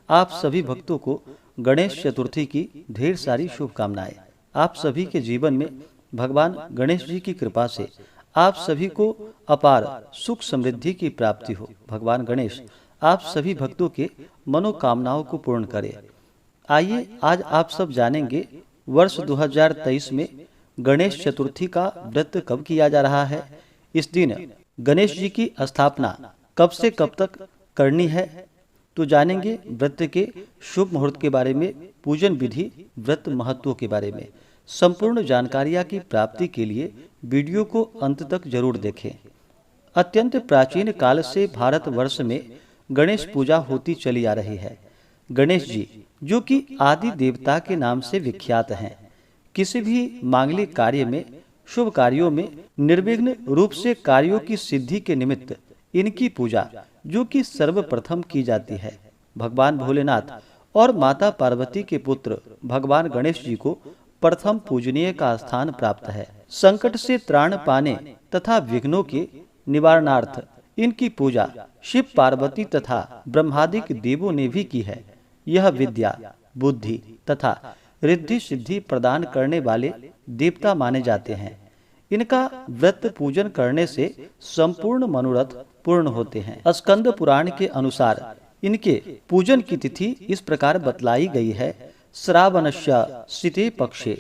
आप सभी भक्तों को गणेश चतुर्थी की ढेर सारी शुभकामनाएं। आप सभी के जीवन में भगवान गणेश जी की कृपा से आप सभी को अपार सुख समृद्धि की प्राप्ति हो। भगवान गणेश आप सभी भक्तों के मनोकामनाओं को पूर्ण करे। आइए आज आप सब जानेंगे वर्ष 2023 में गणेश चतुर्थी का व्रत कब किया जा रहा है। इस दिन गणेश जी की स्थापना कब से कब तक करनी है, तो जानेंगे व्रत के शुभ मुहूर्त के बारे में, पूजन विधि, व्रत महत्व के बारे में। संपूर्ण जानकारियां की प्राप्ति के लिए वीडियो को अंत तक जरूर देखें। अत्यंत प्राचीन काल से भारतवर्ष में गणेश पूजा होती चली आ रही है। गणेश जी जो कि आदि देवता के नाम से विख्यात हैं, किसी भी मांगलिक कार्य में, शुभ कार्यों में निर्विघ्न रूप से कार्यों की सिद्धि के निमित्त इनकी पूजा जो कि सर्वप्रथम की जाती है। भगवान भोलेनाथ और माता पार्वती के पुत्र भगवान गणेश जी को प्रथम पूजनीय का स्थान प्राप्त है। संकट से त्राण पाने तथा विघ्नों के निवारणार्थ इनकी पूजा शिव पार्वती तथा ब्रह्मादिक देवों ने भी की है। यह विद्या, बुद्धि तथा रिद्धि सिद्धि प्रदान करने वाले देवता माने जाते हैं। इनका व्रत पूजन करने से संपूर्ण मनोरथ पूर्ण होते हैं। स्कंद पुराण के अनुसार इनके पूजन की तिथि इस प्रकार बतलाई गई है। श्रावणस्य शीते पक्षे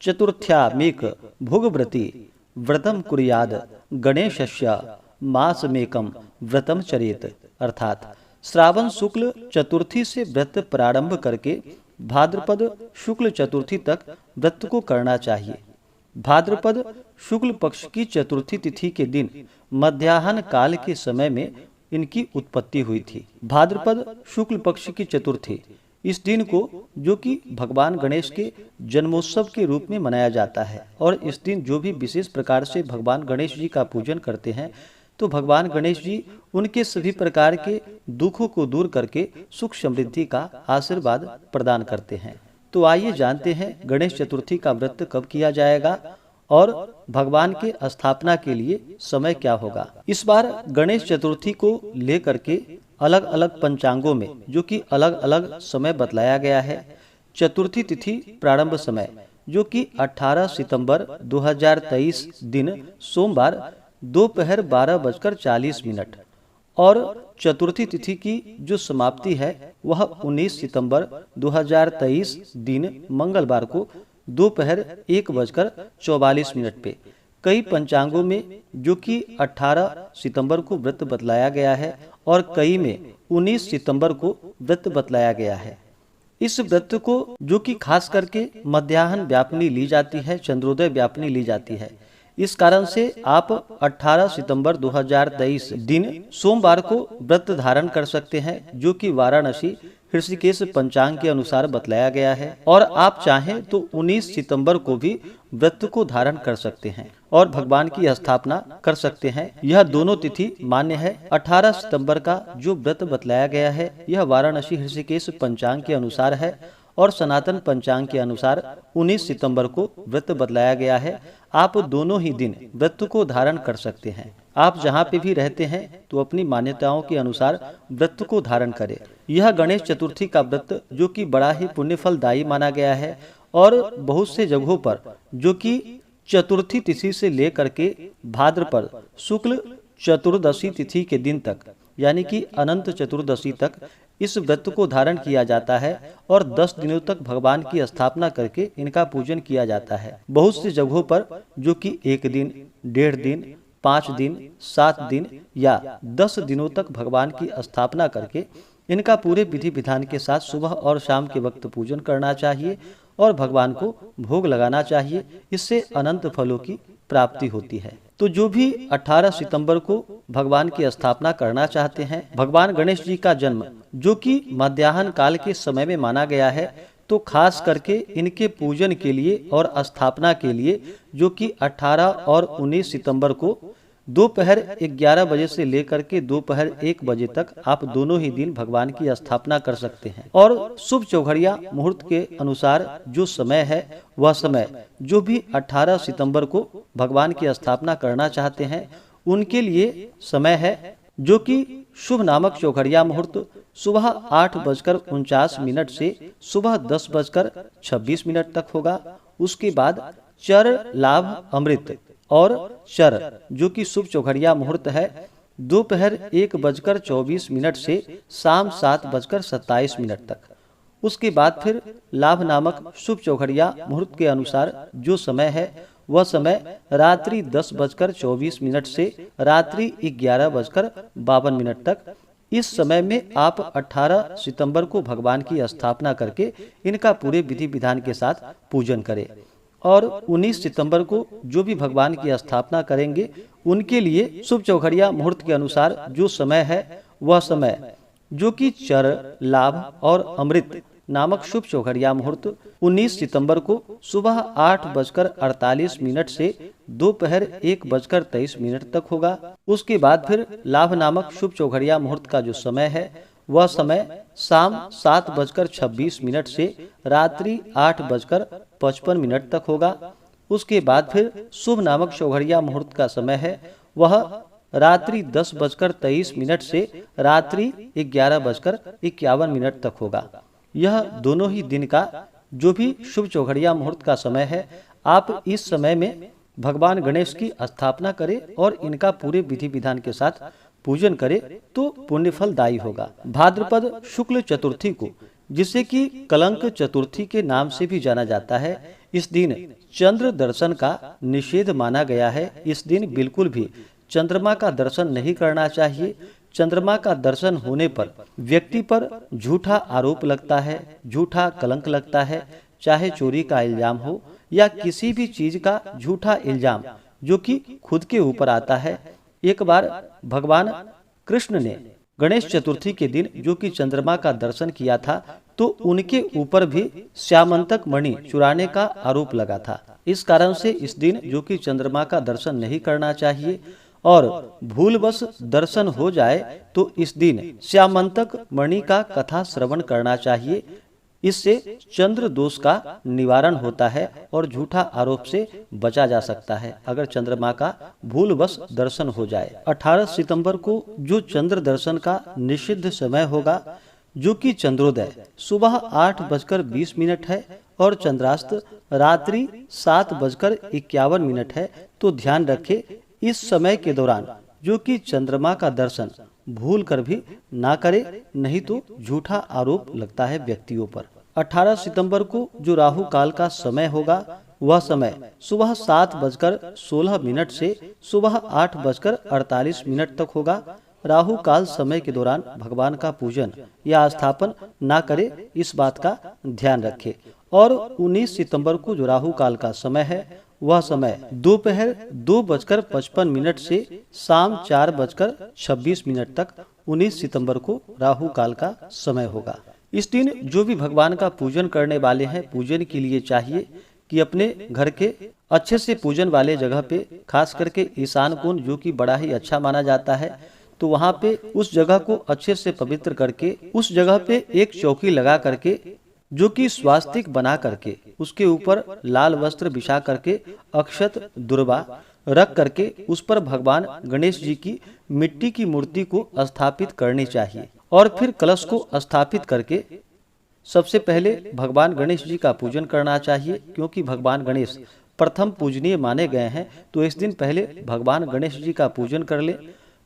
चतुर्थ्यामेक भोगव्रती व्रतम कुर्याद गणेशस्य मासमेकम व्रतम चरेत। अर्थात श्रावण शुक्ल चतुर्थी से व्रत प्रारंभ करके भाद्रपद शुक्ल चतुर्थी तक व्रत को करना चाहिए। भाद्रपद शुक्ल पक्ष की चतुर्थी तिथि के दिन मध्याह्न काल के समय में इनकी उत्पत्ति हुई थी। भाद्रपद शुक्ल पक्ष की चतुर्थी इस दिन को जो कि भगवान गणेश के जन्मोत्सव के रूप में मनाया जाता है, और इस दिन जो भी विशेष प्रकार से भगवान गणेश जी का पूजन करते हैं तो भगवान गणेश जी उनके सभी प्रकार के दुखों को दूर करके सुख समृद्धि का आशीर्वाद प्रदान करते हैं। तो आइए जानते हैं गणेश चतुर्थी का व्रत कब किया जाएगा और भगवान के स्थापना के लिए समय क्या होगा। इस बार गणेश चतुर्थी को लेकर के अलग अलग पंचांगों में जो कि अलग अलग समय बतलाया गया है। चतुर्थी तिथि प्रारंभ समय जो कि 18 सितंबर 2023 दिन सोमवार दोपहर 12:40 और चतुर्थी तिथि की जो समाप्ति है वह 19 सितंबर 2023 दिन मंगलवार को दोपहर 1:44 पे। कई पंचांगों में जो कि 18 सितंबर को व्रत बतलाया गया है और कई में 19 सितंबर को व्रत बतलाया गया है। इस व्रत को जो कि खास करके मध्याह्न व्यापनी ली जाती है, चंद्रोदय व्यापनी ली जाती है। इस कारण से आप 18 सितंबर 2023 दिन सोमवार को व्रत धारण कर सकते हैं जो कि वाराणसी ऋषिकेश पंचांग के अनुसार बतलाया गया है, और आप चाहें तो 19 सितंबर को भी व्रत को धारण कर सकते हैं और भगवान की स्थापना कर सकते हैं। यह दोनों तिथि मान्य है। 18 सितंबर का जो व्रत बतलाया गया है यह वाराणसी ऋषिकेश पंचांग के अनुसार है, और सनातन पंचांग के अनुसार 19 सितंबर को व्रत बतलाया गया है। आप दोनों ही दिन व्रत को धारण कर सकते हैं। आप जहाँ पे भी रहते हैं तो अपनी मान्यताओं के अनुसार व्रत को धारण करें। यह गणेश चतुर्थी का व्रत जो कि बड़ा ही पुण्यफलदायी माना गया है, और बहुत से जगहों पर जो कि चतुर्थी तिथि से लेकर के भाद्रपद शुक्ल चतुर्दशी तिथि के दिन तक यानी कि अनंत चतुर्दशी तक इस व्रत को धारण किया जाता है, और 10 दिनों तक भगवान की स्थापना करके इनका पूजन किया जाता है। बहुत सी जगहों पर जो कि 1 दिन, 1.5 दिन, 5 दिन, 7 दिन या 10 दिनों तक भगवान की स्थापना करके इनका पूरे विधि विधान के साथ सुबह और शाम के वक्त पूजन करना चाहिए और भगवान को भोग लगाना चाहिए। इससे अनंत फलों की प्राप्ति होती है। तो जो भी 18 सितंबर को भगवान की स्थापना करना चाहते हैं, भगवान गणेश जी का जन्म जो कि मध्याह्न काल के समय में माना गया है, तो खास करके इनके पूजन के लिए और स्थापना के लिए जो कि 18 और 19 सितंबर को दोपहर 11 बजे से लेकर के दोपहर 1 बजे तक आप दोनों ही दिन भगवान की स्थापना कर सकते हैं। और शुभ चौघड़िया मुहूर्त के अनुसार जो समय है वह समय जो भी 18 सितंबर को भगवान की स्थापना करना चाहते हैं उनके लिए समय है जो कि शुभ नामक चौघड़िया मुहूर्त सुबह 8:49 से सुबह 10:26 तक होगा। उसके बाद चर लाभ अमृत और चर जो कि शुभ चौघड़िया मुहूर्त है दोपहर 1:24 से शाम 7:27 तक। उसके बाद फिर लाभ नामक शुभ चौघड़िया मुहूर्त के अनुसार जो समय है वह समय रात्रि 10:24 से रात्रि 11:52 तक। इस समय में आप 18 सितंबर को भगवान की स्थापना करके इनका पूरे विधि विधान के साथ पूजन करें और 19 सितंबर को जो भी भगवान की स्थापना करेंगे उनके लिए शुभ चौघड़िया मुहूर्त के अनुसार जो समय है वह समय जो कि चर लाभ और अमृत नामक शुभ चौघड़िया मुहूर्त 19 सितंबर को सुबह 8:48 से दोपहर 1:23 तक होगा। उसके बाद फिर लाभ नामक शुभ चौघड़िया मुहूर्त का जो समय है वह समय शाम 7:26 से रात्रि 8:55 तक होगा। उसके बाद फिर शुभ नामक चौघड़िया मुहूर्त का समय है वह रात्रि 10:23 से रात्रि 11:51 तक होगा। यह दोनों ही दिन का जो भी शुभ चौघड़िया मुहूर्त का समय है आप इस समय में भगवान गणेश की स्थापना करें और इनका पूरे विधि विधान के साथ पूजन करें तो पुण्यफलदायी होगा। भाद्रपद शुक्ल चतुर्थी को जिसे कि कलंक चतुर्थी के नाम से भी जाना जाता है, इस दिन चंद्र दर्शन का निषेध माना गया है। इस दिन बिल्कुल भी चंद्रमा का दर्शन नहीं करना चाहिए। चंद्रमा का दर्शन होने पर व्यक्ति पर झूठा आरोप लगता है, झूठा कलंक लगता है, चाहे चोरी का इल्जाम हो या किसी भी चीज का झूठा इल्जाम जो कि खुद के ऊपर आता है। एक बार भगवान कृष्ण ने गणेश चतुर्थी के दिन जो कि चंद्रमा का दर्शन किया था तो उनके ऊपर भी श्यामंतक मणि चुराने का आरोप लगा था। इस कारण से इस दिन जो कि चंद्रमा का दर्शन नहीं करना चाहिए और भूलवश दर्शन हो जाए तो इस दिन श्यामंतक मणि का कथा श्रवण करना चाहिए। इससे चंद्र दोष का निवारण होता है और झूठा आरोप से बचा जा सकता है अगर चंद्रमा का भूलवश दर्शन हो जाए। 18 सितंबर को जो चंद्र दर्शन का निषिद्ध समय होगा जो कि चंद्रोदय सुबह 8:20 है और चंद्रास्त रात्रि 7:51 है, तो ध्यान रखें इस समय के दौरान जो कि चंद्रमा का दर्शन भूल कर भी ना करे, नहीं तो झूठा आरोप लगता है व्यक्तियों पर। 18 सितंबर को जो राहु काल का समय होगा वह समय सुबह 7:16 से सुबह 8:48 तक होगा। राहु काल समय के दौरान भगवान का पूजन या स्थापन ना करे, इस बात का ध्यान रखें। और 19 सितंबर को जो राहु काल का समय है वह समय दोपहर 2:55 से शाम 4:26 तक 19 सितंबर को राहु काल का समय होगा। इस दिन जो भी भगवान का पूजन करने वाले हैं पूजन के लिए चाहिए कि अपने घर के अच्छे से पूजन वाले जगह पे खास करके ईशान कोण जो कि बड़ा ही अच्छा माना जाता है, तो वहाँ पे उस जगह को अच्छे से पवित्र करके उस जगह पे एक चौकी लगा करके जो कि स्वास्तिक बना करके उसके ऊपर लाल वस्त्र बिछा करके अक्षत दुर्वा रख करके उस पर भगवान गणेश जी की मिट्टी की मूर्ति को स्थापित करनी चाहिए। और फिर कलश को स्थापित करके सबसे पहले भगवान गणेश जी का पूजन करना चाहिए, क्योंकि भगवान गणेश प्रथम पूजनीय माने गए हैं। तो इस दिन पहले भगवान गणेश जी का पूजन कर ले।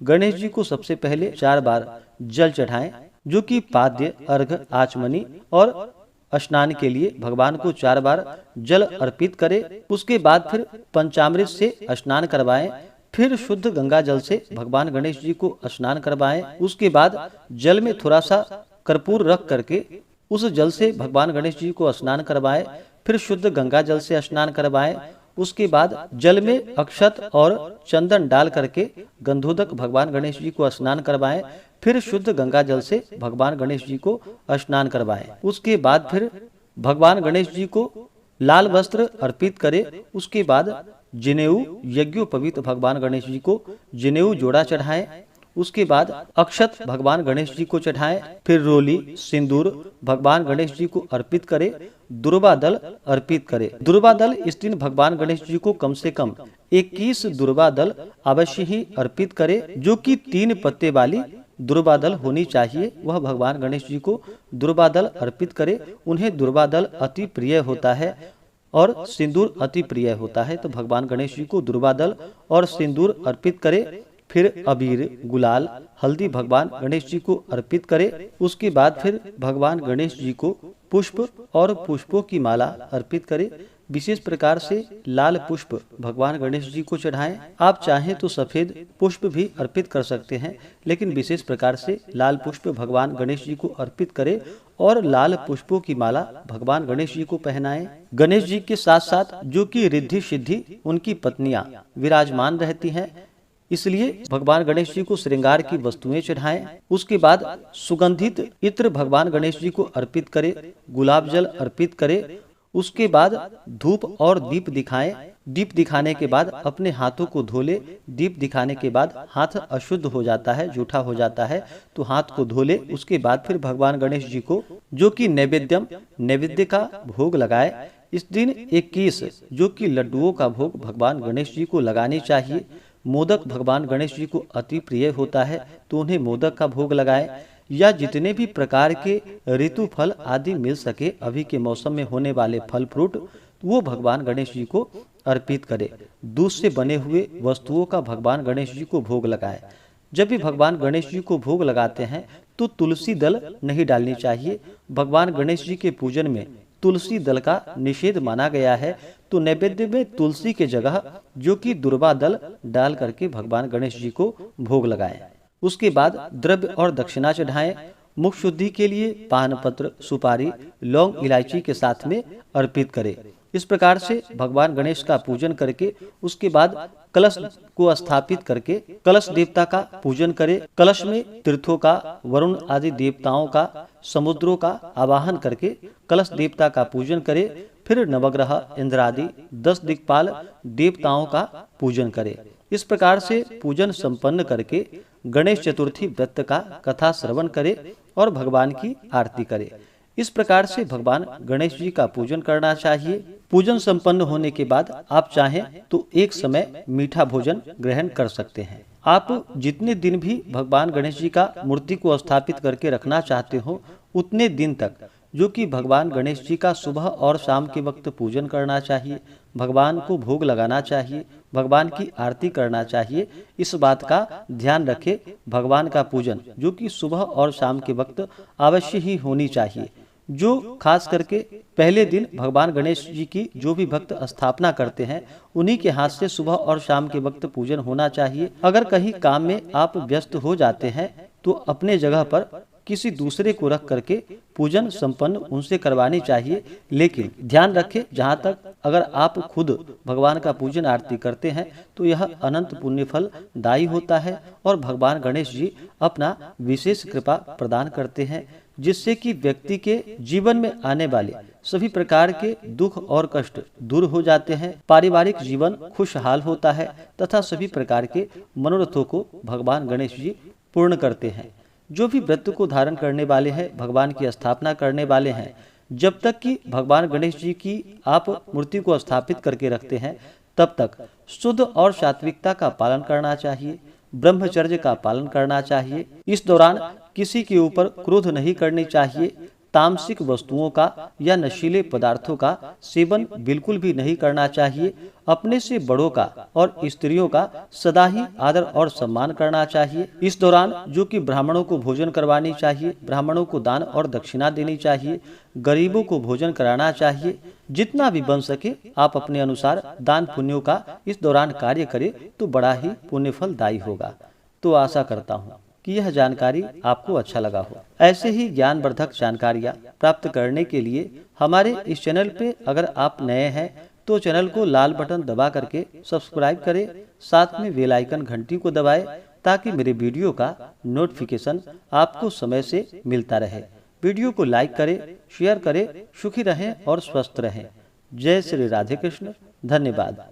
गणेश जी को सबसे पहले 4 बार जल चढ़ाएं, जो कि पाद्य, अर्घ, आचमनी और स्नान के लिए भगवान को 4 बार जल अर्पित करें। उसके बाद फिर पंचामृत से स्नान करवाएं, फिर शुद्ध गंगा जल से भगवान गणेश जी को स्नान करवाएं। उसके बाद जल में थोड़ा सा कर्पूर रख करके उस जल से भगवान गणेश जी को स्नान करवाएं, फिर शुद्ध गंगा जल से स्नान करवाएं। उसके बाद जल में अक्षत और चंदन डाल करके गंधोदक भगवान गणेश जी को स्नान करवाएं, फिर शुद्ध गंगा जल से भगवान गणेश जी को स्नान करवाएं। उसके बाद फिर भगवान गणेश जी को लाल वस्त्र अर्पित करें। उसके बाद जनेऊ यज्ञोपवीत भगवान गणेश जी को जनेऊ जोड़ा चढ़ाएं। उसके बाद अक्षत भगवान गणेश जी को चढ़ाएं, फिर रोली सिंदूर भगवान गणेश जी को अर्पित करें, दुर्वा दल अर्पित करें। दुर्वा दल इस दिन भगवान गणेश जी को कम से कम 21 दुर्वा दल अवश्य ही अर्पित करें, जो कि 3 पत्ते वाली दुर्वादल होनी चाहिए, वह भगवान गणेश जी को दुर्वादल अर्पित करे। उन्हें दुर्वादल अति प्रिय होता है और सिंदूर अति प्रिय होता है, तो भगवान गणेश जी को दुर्वादल और सिंदूर अर्पित करे। फिर अबीर, गुलाल, हल्दी भगवान गणेश जी को अर्पित करे। उसके बाद फिर भगवान गणेश जी को पुष्प और पुष्पों की माला अर्पित करे। विशेष प्रकार से लाल पुष्प भगवान गणेश जी को चढ़ाएं। आप चाहें तो सफेद पुष्प भी अर्पित कर सकते हैं, लेकिन विशेष प्रकार से लाल पुष्प भगवान गणेश जी को अर्पित करें और लाल पुष्पों की माला भगवान गणेश जी को पहनाएं। गणेश जी के साथ साथ जो कि रिद्धि सिद्धि उनकी पत्नियां विराजमान रहती हैं, इसलिए भगवान गणेश जी को श्रृंगार की वस्तुएं चढ़ाएं। उसके बाद सुगंधित इत्र भगवान गणेश जी को अर्पित करें, गुलाब जल अर्पित करें। उसके बाद धूप और दीप दिखाएं। दीप दिखाने के बाद अपने हाथों को धो ले। दीप दिखाने के बाद हाथ अशुद्ध हो जाता है, जूठा हो जाता है, तो हाथ को धो ले। उसके बाद फिर भगवान गणेश जी को जो कि नैवेद्य का भोग लगाए। इस दिन 21 जो कि लड्डुओं का भोग भगवान गणेश जी को लगानी चाहिए। मोदक भगवान गणेश जी को अति प्रिय होता है, तो उन्हें मोदक का भोग लगाए। या जितने भी प्रकार के ऋतु फल आदि मिल सके, अभी के मौसम में होने वाले फल फ्रूट, वो भगवान गणेश जी को अर्पित करे। दूध से बने हुए वस्तुओं का भगवान गणेश जी को भोग लगाए। जब भी भगवान गणेश जी को भोग लगाते हैं तो तुलसी दल नहीं डालनी चाहिए। भगवान गणेश जी के पूजन में तुलसी दल का निषेध माना गया है, तो नैवेद्य में तुलसी के जगह जो कि दुर्वा दल डाल करके भगवान गणेश जी को भोग लगाएं। उसके बाद द्रव्य और दक्षिणा चढ़ाएं। मुख शुद्धि के लिए पान पत्र, सुपारी, लौंग, इलायची के साथ में अर्पित करें। इस प्रकार से भगवान गणेश का पूजन करके उसके बाद कलश को स्थापित करके कलश देवता का पूजन करें। कलश में तीर्थों का, वरुण आदि देवताओं का, समुद्रों का आवाहन करके कलश देवता का पूजन करें। फिर नवग्रह, इंद्र आदि 10 दिक्पाल देवताओं का पूजन करें। इस प्रकार से पूजन संपन्न करके गणेश चतुर्थी व्रत का कथा श्रवण करे और भगवान की आरती करे। इस प्रकार से भगवान गणेश जी का पूजन करना चाहिए। पूजन संपन्न होने के बाद आप चाहें तो एक समय मीठा भोजन ग्रहण कर सकते हैं। आप जितने दिन भी भगवान गणेश जी का मूर्ति को स्थापित करके रखना चाहते हो, उतने दिन तक जो कि भगवान गणेश जी का सुबह और शाम के वक्त पूजन करना चाहिए, भगवान को भोग लगाना चाहिए, भगवान की आरती करना चाहिए। इस बात का ध्यान रखें। भगवान का पूजन जो कि सुबह और शाम के वक्त अवश्य ही होनी चाहिए। जो खास करके पहले दिन भगवान गणेश जी की जो भी भक्त स्थापना करते हैं, उन्हीं के हाथ से सुबह और शाम के वक्त पूजन होना चाहिए। अगर कहीं काम में आप व्यस्त हो जाते हैं तो अपने जगह पर किसी दूसरे को रख करके पूजन संपन्न उनसे करवानी चाहिए। लेकिन ध्यान रखें, जहाँ तक अगर आप खुद भगवान का पूजन आरती करते हैं तो यह अनंत पुण्य फल दायी होता है और भगवान गणेश जी अपना विशेष कृपा प्रदान करते हैं, जिससे कि व्यक्ति के जीवन में आने वाले सभी प्रकार के दुख और कष्ट दूर हो जाते हैं। पारिवारिक जीवन खुशहाल होता है तथा सभी प्रकार के मनोरथों को भगवान गणेश जी पूर्ण करते हैं। जो भी व्रत को धारण करने वाले हैं, भगवान की स्थापना करने वाले हैं, जब तक कि भगवान गणेश जी की आप मूर्ति को स्थापित करके रखते हैं, तब तक शुद्ध और सात्विकता का पालन करना चाहिए, ब्रह्मचर्य का पालन करना चाहिए। इस दौरान किसी के ऊपर क्रोध नहीं करनी चाहिए। तामसिक वस्तुओं का या नशीले पदार्थों का सेवन बिल्कुल भी नहीं करना चाहिए। अपने से बड़ों का और स्त्रियों का सदा ही आदर और सम्मान करना चाहिए। इस दौरान जो कि ब्राह्मणों को भोजन करवानी चाहिए, ब्राह्मणों को दान और दक्षिणा देनी चाहिए, गरीबों को भोजन कराना चाहिए। जितना भी बन सके आप अपने अनुसार दान पुण्यों का इस दौरान कार्य करें तो बड़ा ही पुण्य फलदायी होगा। तो आशा करता हूँ कि यह जानकारी आपको अच्छा लगा हो। ऐसे ही ज्ञानवर्धक जानकारियाँ प्राप्त करने के लिए हमारे इस चैनल पे अगर आप नए हैं तो चैनल को लाल बटन दबा करके सब्सक्राइब करें, साथ में बेल आइकन घंटी को दबाएं ताकि मेरे वीडियो का नोटिफिकेशन आपको समय से मिलता रहे। वीडियो को लाइक करें, शेयर करें। सुखी रहें और स्वस्थ रहें। जय श्री राधे कृष्ण। धन्यवाद।